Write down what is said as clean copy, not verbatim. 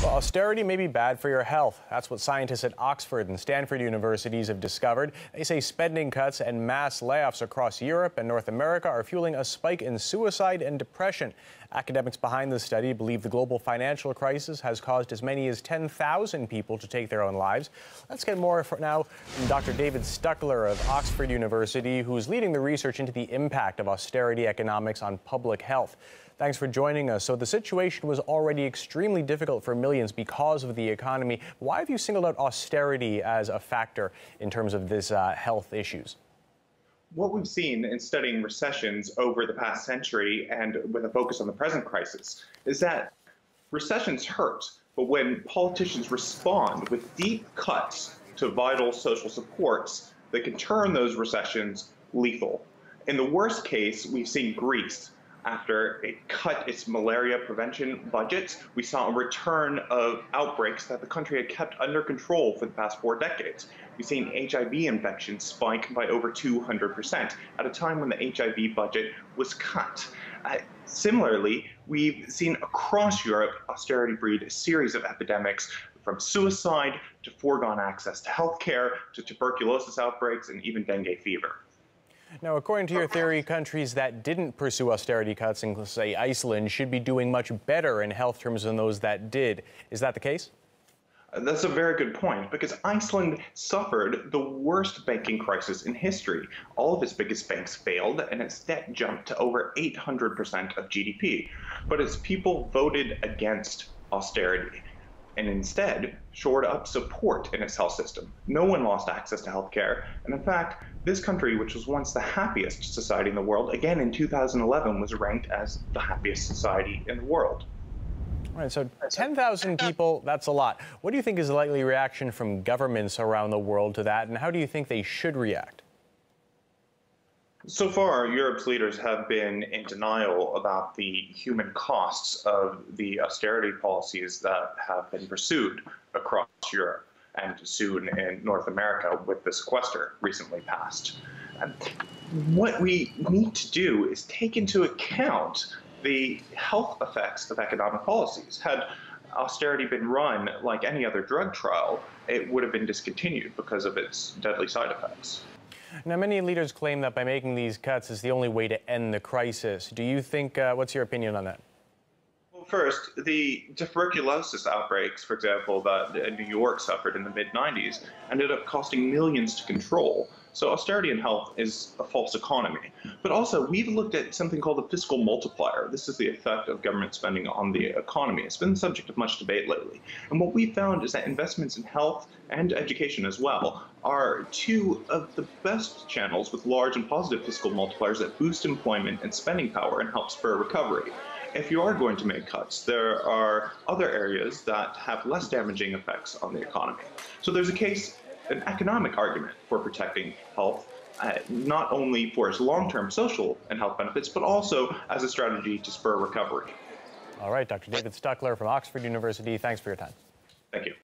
Well, austerity may be bad for your health. That's what scientists at Oxford and Stanford universities have discovered. They say spending cuts and mass layoffs across Europe and North America are fueling a spike in suicide and depression. Academics behind the study believe the global financial crisis has caused as many as 10,000 people to take their own lives. Let's get more now from Dr. David Stuckler of Oxford University, who's leading the research into the impact of austerity economics on public health. Thanks for joining us. So the situation was already extremely difficult for millions because of the economy. Why have you singled out austerity as a factor in terms of this health issues? What we've seen in studying recessions over the past century, and with a focus on the present crisis, is that recessions hurt, but when politicians respond with deep cuts to vital social supports, they can turn those recessions lethal. In the worst case, we've seen Greece. After it cut its malaria prevention budgets, we saw a return of outbreaks that the country had kept under control for the past 4 decades. We've seen HIV infections spike by over 200% at a time when the HIV budget was cut. Similarly, we've seen across Europe austerity breed a series of epidemics, from suicide to foregone access to healthcare to tuberculosis outbreaks and even dengue fever. Now, according to your theory, countries that didn't pursue austerity cuts, and say Iceland, should be doing much better in health terms than those that did. Is that the case? That's a very good point, because Iceland suffered the worst banking crisis in history. All of its biggest banks failed, and its debt jumped to over 800% of GDP. But its people voted against austerity and instead shored up support in its health system. No one lost access to health care, and in fact, this country, which was once the happiest society in the world, again in 2011 was ranked as the happiest society in the world. All right, so 10,000 people, that's a lot. What do you think is the likely reaction from governments around the world to that, and how do you think they should react? So far, Europe's leaders have been in denial about the human costs of the austerity policies that have been pursued across Europe and soon in North America with the sequester recently passed. And what we need to do is take into account the health effects of economic policies. Had austerity been run like any other drug trial, it would have been discontinued because of its deadly side effects. Now, many leaders claim that by making these cuts is the only way to end the crisis. Do you think, what's your opinion on that? Well, first, the tuberculosis outbreaks, for example, that New York suffered in the mid-90s, ended up costing millions to control. So austerity in health is a false economy. But also, we've looked at something called the fiscal multiplier. This is the effect of government spending on the economy. It's been the subject of much debate lately. And what we found is that investments in health and education as well are two of the best channels with large and positive fiscal multipliers that boost employment and spending power and help spur recovery. If you are going to make cuts, there are other areas that have less damaging effects on the economy. So there's an economic argument for protecting health, not only for its long-term social and health benefits, but also as a strategy to spur recovery. All right, Dr. David Stuckler from Oxford University, thanks for your time. Thank you.